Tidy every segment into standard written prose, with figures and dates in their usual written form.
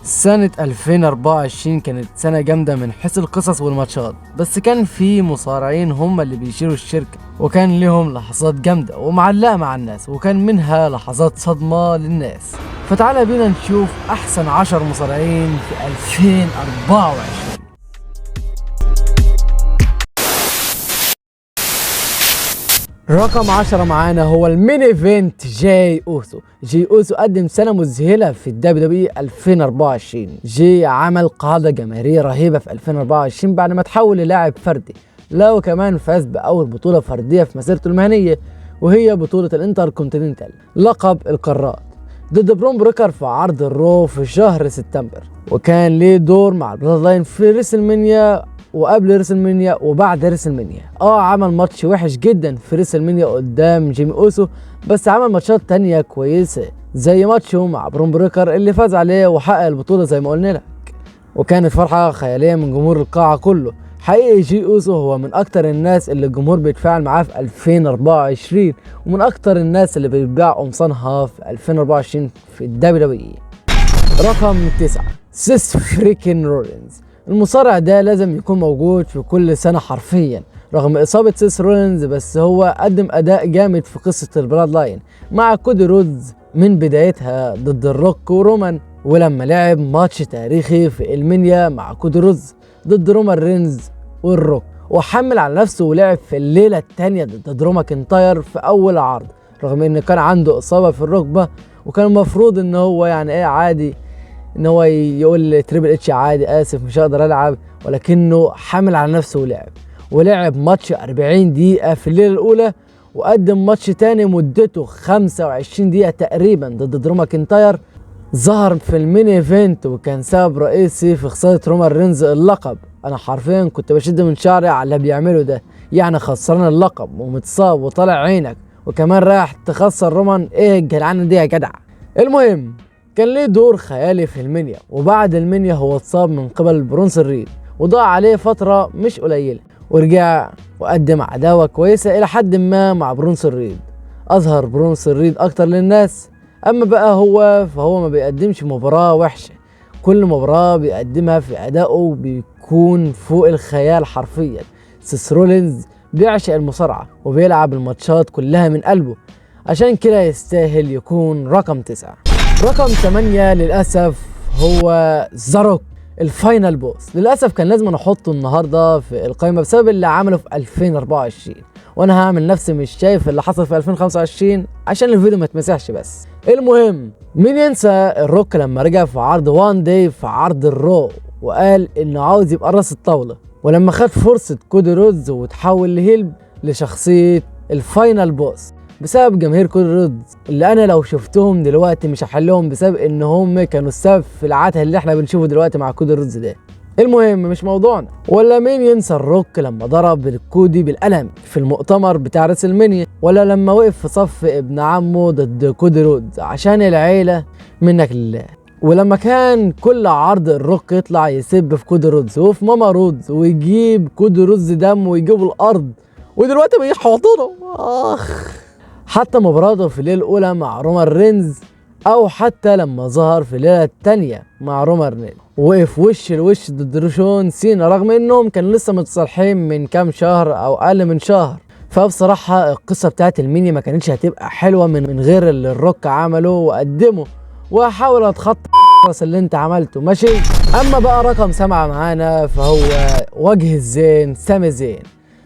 سنة 2024 كانت سنة جامدة من حيث القصص والماتشات، بس كان في مصارعين هم اللي بيشيلوا الشركة، وكان لهم لحظات جامدة ومعلقة مع الناس، وكان منها لحظات صدمة للناس. فتعالى بينا نشوف أحسن 10 مصارعين في 2024. رقم 10 معانا هو المين ايفنت جاي اوسو. جاي اوسو قدم سنة مذهلة في الدبليو دبليو 2024. جاي عمل قاعدة جماهيرية رهيبة في 2024 بعد ما تحول للاعب فردي، لا وكمان فاز بأول بطولة فردية في مسيرته المهنية، وهي بطولة الانتر كونتيننتال لقب القارات ضد برون بريكر في عرض الرو في شهر سبتمبر. وكان ليه دور مع البلاد لاين في ريسلمانيا وقبل ريسلمانيا وبعد ريسلمانيا. عمل ماتش وحش جدا في ريسلمانيا قدام جيمي اوسو، بس عمل ماتشات تانية كويسة زي ماتشه مع برون بريكر اللي فاز عليه وحقق البطولة زي ما قلنا لك، وكانت فرحة خيالية من جمهور القاعة كله. حقيقي جي اوسو هو من اكتر الناس اللي الجمهور بيتفاعل معاه في 2024، ومن اكتر الناس اللي بيبيع قمصانها في 2024 في الدبليو دبليو. رقم 9 سيس فريكن رولينز. المصارع ده لازم يكون موجود في كل سنة حرفيا رغم إصابة سيس رولينز، بس هو قدم أداء جامد في قصة البلاد لاين مع كودي رودز من بدايتها ضد الروك ورومان، ولما لعب ماتش تاريخي في المنيا مع كودي رودز ضد رومان رينز والروك، وحمل على نفسه ولعب في الليلة التانية ضد درو ماكنتاير في أول عرض رغم إن كان عنده إصابة في الركبة، وكان المفروض إن هو يعني عادي ان هو يقول تريبل اتش عادي اسف مش هقدر العب، ولكنه حامل على نفسه ولعب ماتش 40 دقيقة في الليلة الاولى، وقدم ماتش تاني مدته 25 دقيقة تقريبا ضد درو ماكنتاير. ظهر في المين ايفنت وكان سبب رئيسي في خسارة رومان رينز اللقب. انا حرفيا كنت بشد من شعري على اللي بيعمله ده، يعني خسران اللقب ومتصاب وطالع عينك وكمان رايح تخسر رومان، ايه الجدعانة دي يا جدع. المهم كان ليه دور خيالي في المنيا، وبعد المنيا هو اتصاب من قبل برونسون ريد وضاع عليه فترة مش قليلة، ورجع وقدم عداوة كويسة إلى حد ما مع برونسون ريد. أظهر برونسون ريد أكتر للناس، أما بقى فهو ما بيقدمش مباراة وحشة، كل مباراة بيقدمها في أدائه بيكون فوق الخيال حرفيا. سيس رولينز بيعشق المصارعة وبيلعب الماتشات كلها من قلبه، عشان كده يستاهل يكون رقم 9. رقم 8 للأسف هو زاروك الفاينل بوس. للأسف كان لازم أحطه النهاردة في القائمة بسبب اللي عمله في 2024، وأنا هعمل نفسي مش شايف اللي حصل في 2025 عشان الفيديو ما يتمسحش. بس المهم مين ينسى الروك لما رجع في عرض وان داي في عرض الرو وقال إنه عاوز يبقى راس الطاولة، ولما خد فرصة كودي رودز وتحول لهيلب لشخصية الفاينل بوس بسبب جماهير كودي رودز اللي انا لو شفتهم دلوقتي مش هحلهم بسبب ان هم كانوا السبب في العته اللي احنا بنشوفه دلوقتي مع كودي رودز ده. المهم مش موضوعنا. ولا مين ينسى الروك لما ضرب الكودي بالقلم في المؤتمر بتاع ريسلمانيا، ولا لما وقف في صف ابن عمه ضد كودي رودز عشان العيله منك لله، ولما كان كل عرض الروك يطلع يسب في كودي رودز وفي ماما رودز ويجيب كودي رودز دم ويجيبه الارض، ودلوقتي بيحوطونه حتى مباراته في الليلة الأولى مع رومان رينز، أو حتى لما ظهر في الليلة التانية مع رومان رينز وقف وش لوش ضد شون سينا رغم إنهم كانوا لسه متصالحين من كام شهر أو أقل من شهر. فبصراحة القصة بتاعت الميني ما كانتش هتبقى حلوة من غير اللي الروك عمله وقدمه، وهحاول أتخطى اللي انت عملته ماشي. أما بقى رقم 7 معانا فهو وجه الزين سامي زين.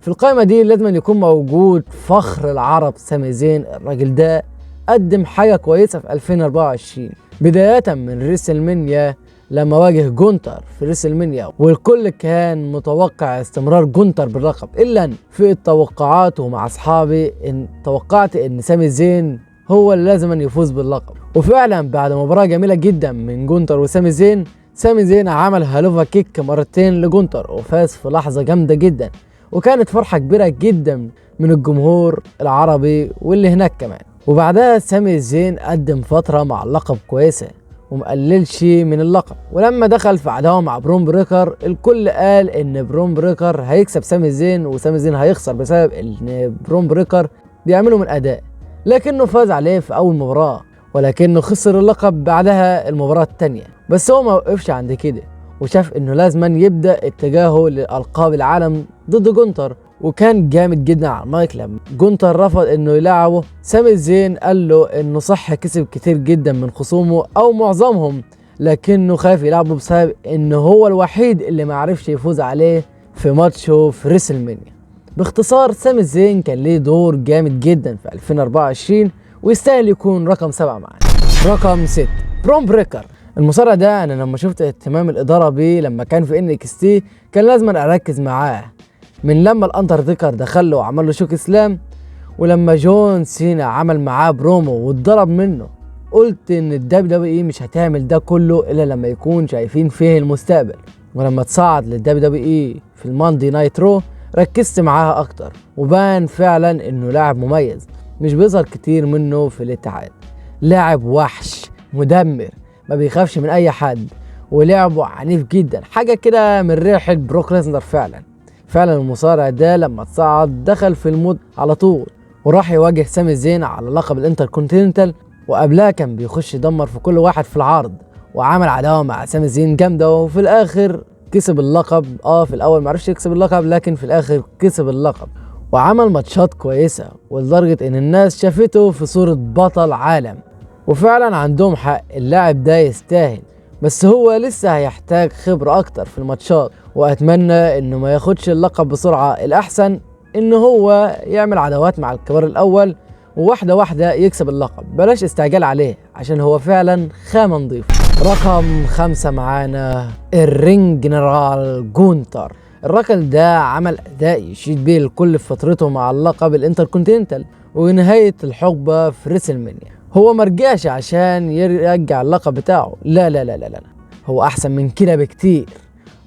في القائمة دي لازم يكون موجود فخر العرب سامي زين. الراجل ده قدم حاجة كويسة في 2024 بداية من ريسلمانيا لما واجه جونتر في ريسلمانيا، والكل كان متوقع استمرار جونتر باللقب، إلا أن في التوقعات ومع أصحابي إن توقعت إن سامي زين هو اللي لازم أن يفوز باللقب، وفعلا بعد مباراة جميلة جدا من جونتر وسامي زين، سامي زين عمل هالوفا كيك مرتين لجونتر وفاز في لحظة جامدة جدا، وكانت فرحة كبيرة جدا من الجمهور العربي واللي هناك كمان. وبعدها سامي زين قدم فترة مع اللقب كويسة ومقللش من اللقب، ولما دخل في عداوة مع برون بريكر الكل قال ان برون بريكر هيكسب سامي زين وسامي زين هيخسر بسبب ان برون بريكر بيعمله من اداء، لكنه فاز عليه في اول مباراة، ولكنه خسر اللقب بعدها المباراة التانية. بس هو ما وقفش عند كده، وشاف انه لازما يبدا اتجاهه لالقاب العالم ضد جونتر. وكان جامد جدا على المايك لما جونتر رفض انه يلعبه. سامي زين قال له انه صح كسب كتير جدا من خصومه او معظمهم، لكنه خايف يلعبه بسبب انه هو الوحيد اللي ما عرفش يفوز عليه في ماتشه في ريسلمانيا. باختصار سامي زين كان ليه دور جامد جدا في 2024 ويستاهل يكون رقم 7 معانا. رقم 6 برون بريكر. المصارع ده انا لما شفت اهتمام الاداره بيه لما كان في NXT كان لازم اركز معاه، من لما الانترتيكر دخل له وعمل له شوك اسلام، ولما جون سينا عمل معاه برومو واتضرب منه. قلت ان WWE مش هتعمل ده كله الا لما يكون شايفين فيه المستقبل. ولما تصعد WWE في الماندي نايت رو ركزت معاها اكتر، وبان فعلا انه لاعب مميز مش بيظهر كتير منه في الاتحاد. لاعب وحش مدمر ما بيخافش من اي حد، ولعبه عنيف جدا، حاجه كده من ريحه بروك ليزنر. فعلا المصارع ده لما تصعد دخل في المود على طول، وراح يواجه سامي زين على لقب الانتركونتيننتال، وقبلها كان بيخش يدمر في كل واحد في العرض، وعمل عداوه مع سامي زين جامده، وفي الاخر كسب اللقب. في الاول معرفش يكسب اللقب، لكن في الاخر كسب اللقب، وعمل ماتشات كويسه ولدرجه ان الناس شافته في صوره بطل عالم. وفعلا عندهم حق، اللاعب ده يستاهل، بس هو لسه هيحتاج خبرة اكتر في الماتشات، واتمنى انه ما ياخدش اللقب بسرعة. الاحسن انه هو يعمل عداوات مع الكبار الاول، وواحدة واحدة يكسب اللقب، بلاش استعجال عليه عشان هو فعلا خامة نضيف. رقم 5 معانا الرينج جنرال جونتر. الراجل ده عمل اداء يشيد بيه الكل في فترته مع اللقب الانتركونتيننتال ونهاية الحقبة في ريسلمانيا. هو مرجعش عشان يرجع اللقب بتاعه، لا، هو احسن من كده بكتير.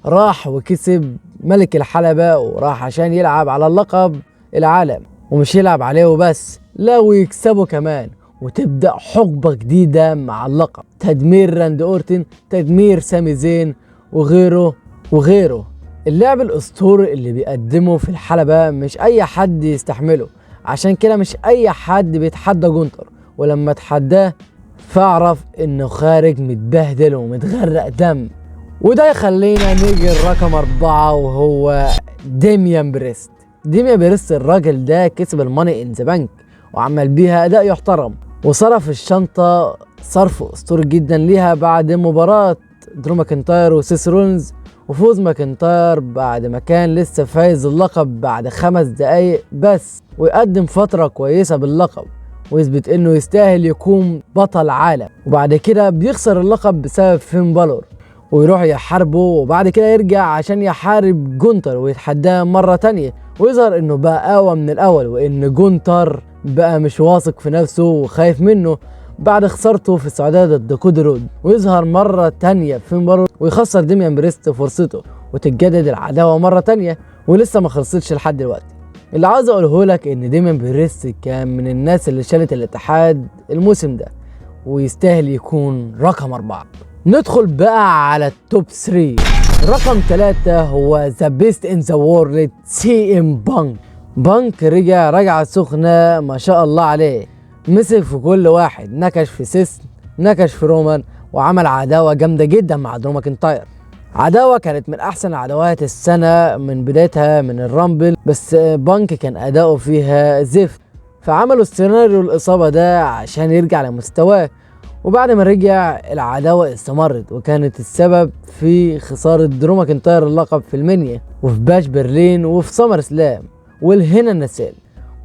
راح وكسب ملك الحلبة، وراح عشان يلعب على اللقب العالم، ومش يلعب عليه وبس، لا ويكسبه كمان، وتبدأ حقبة جديدة مع اللقب. تدمير راندي اورتن، تدمير سامي زين، وغيره. اللعب الاسطوري اللي بيقدمه في الحلبة مش اي حد يستحمله، عشان كده مش اي حد بيتحدى جونتر، ولما اتحداه فاعرف انه خارج متبهدل ومتغرق دم. وده يخلينا نيجي الرقم 4، وهو ديميان بريست. الراجل ده كسب الماني ان ذا بانك وعمل بيها اداء يحترم، وصرف الشنطة صرف اسطوري جدا ليها بعد مباراة درو ماكنتاير وسيس رولينز، وفوز ماكنتاير بعد ما كان لسه فايز اللقب بعد 5 دقايق بس، ويقدم فترة كويسة باللقب ويثبت انه يستاهل يكون بطل عالم. وبعد كده بيخسر اللقب بسبب فين بالور، ويروح يحاربه، وبعد كده يرجع عشان يحارب جونتر ويتحداه مرة تانية، ويظهر انه بقى اقوى من الاول، وان جونتر بقى مش واثق في نفسه وخايف منه بعد خسارته في السعودية ضد كودي رود. ويظهر مرة تانية فين بالور ويخسر ديميان بريست فرصته، وتتجدد العداوة مرة تانية، ولسه ما خلصتش لحد دلوقتي. اللي عاوز اقوله لك ان ديميان بريست كان من الناس اللي شالت الاتحاد الموسم ده، ويستاهل يكون رقم 4. ندخل بقى على التوب 3. رقم 3 هو ذا بيست ان ذا وورلد CM بانك رجع سخنة ما شاء الله عليه، مسك في كل واحد، نكش في سيس، نكش في رومان، وعمل عداوة جامدة جدا مع درو ماكنتاير. عداوة كانت من احسن عداوات السنة من بدايتها من الرامبل، بس بانك كان اداؤه فيها زفت، فعملوا السيناريو الاصابة ده عشان يرجع لمستواه. وبعد ما رجع العداوة استمرت، وكانت السبب في خسارة درو ماكنتاير اللقب في المنيا وفي باش برلين وفي سمر سلام والهنا النسال،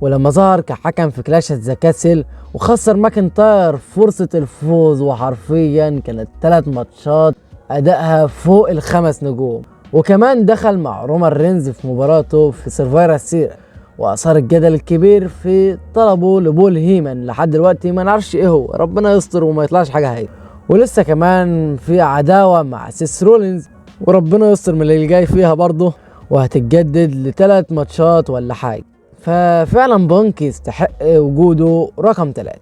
ولما ظهر كحكم في كلاش ذا كاسل وخسر ماكنتاير فرصة الفوز. وحرفيا كانت 3 ماتشات ادائها فوق ال5 نجوم، وكمان دخل مع رومان رينز في مباراته في سيرفايرا سيرا، واثار الجدل الكبير في طلبه لبول هيمان. لحد دلوقتي ما نعرفش ايه هو، ربنا يستر وما يطلعش حاجه هاي. ولسه كمان في عداوه مع سيس رولينز، وربنا يستر من اللي جاي فيها برضه، وهتتجدد ل3 ماتشات ولا حاجه. ففعلا بانك يستحق وجوده رقم 3.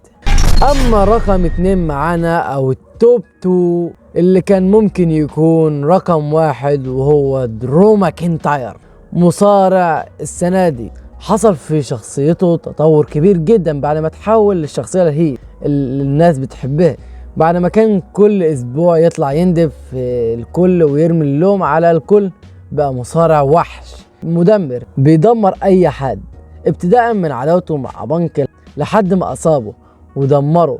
اما رقم 2 معانا او التوب 2 اللي كان ممكن يكون رقم 1، وهو درو ماكنتاير. مصارع السنه دي حصل في شخصيته تطور كبير جدا بعد ما تحول للشخصيه اللي الناس بتحبها بعد ما كان كل اسبوع يطلع يندف الكل ويرمي اللوم على الكل، بقى مصارع وحش مدمر بيدمر اي حد، ابتداء من عداوته مع بانك لحد ما اصابه ودمره.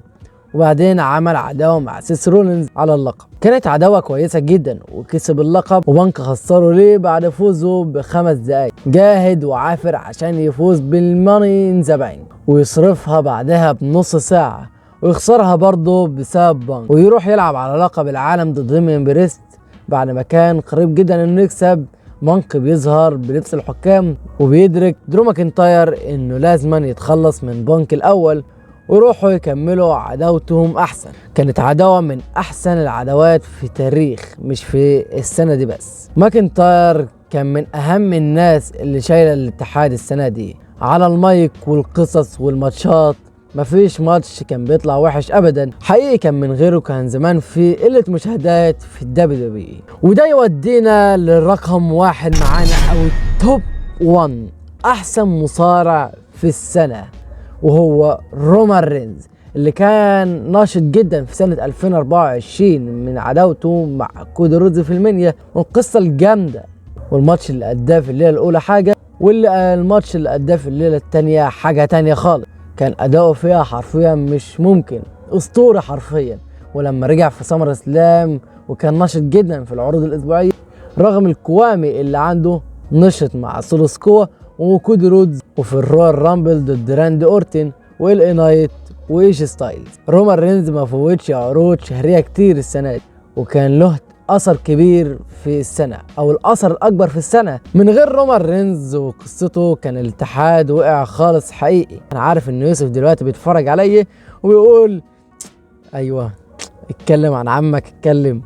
وبعدين عمل عداوة مع سيس رولينز على اللقب، كانت عداوة كويسة جدا وكسب اللقب، وبانك خسره ليه بعد فوزه ب5 دقايق. جاهد وعافر عشان يفوز بالماني ان ذا بانك ويصرفها بعدها بنص ساعة ويخسرها برضه بسبب بانك، ويروح يلعب على لقب العالم ضد ديمين بريست بعد ما كان قريب جدا انه يكسب. بانك بيظهر بلبس الحكام وبيدرك درو ماكنتاير انه لازما يتخلص من بانك الاول ويروحوا يكملوا عداوتهم احسن. كانت عداوة من احسن العداوات في التاريخ، مش في السنة دي بس. ماكنتاير كان من اهم الناس اللي شايلة الاتحاد السنة دي على المايك والقصص والماتشات، مفيش ماتش كان بيطلع وحش ابدا حقيقي. كان من غيره كان زمان في قلة مشاهدات في الدبليو. وده يودينا للرقم 1 معانا او توب 1 احسن مصارع في السنة، وهو رومان رينز اللي كان ناشط جدا في سنة 2024 من عداوته مع كودي رودز في المنيا والقصة الجامدة، والماتش اللي أداه في الليلة الأولى حاجة، والماتش اللي أداه في الليلة التانية حاجة تانية خالص. كان أداؤه فيها حرفيا مش ممكن، أسطورة حرفيا. ولما رجع في سمر سلام وكان ناشط جدا في العروض الأسبوعية رغم الكوامي اللي عنده، نشط مع سولو سكوا وكودي رودز وفي الرويال رامبل ضد راندي اورتن والإي نايت وايش ستايلز. رومان رينز ما فوتش عروض شهريه كتير السنه دي، وكان له اثر كبير في السنه او الاثر الاكبر في السنه. من غير رومان رينز وقصته كان الاتحاد وقع خالص حقيقي. انا عارف ان يوسف دلوقتي بيتفرج عليا وبيقول ايوه اتكلم عن عمك، اتكلم،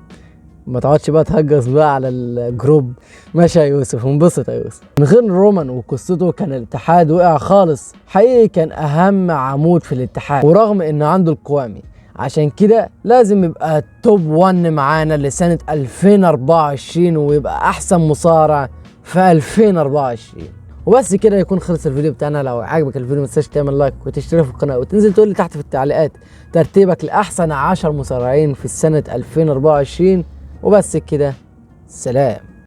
ما تقعدش بقى تهجص بقى على الجروب. ماشي يا يوسف، انبسط يا يوسف. من غير رومان وقصته كان الاتحاد وقع خالص حقيقي، كان اهم عمود في الاتحاد ورغم ان عنده القوامي. عشان كده لازم يبقى توب 1 معانا لسنة 2024 ويبقى احسن مصارع في 2024. وبس كده يكون خلص الفيديو بتاعنا. لو عجبك الفيديو ما تنساش تعمل لايك وتشترك في القناه وتنزل تقول لي تحت في التعليقات ترتيبك لاحسن 10 مصارعين في السنه 2024. وبس كده، سلام.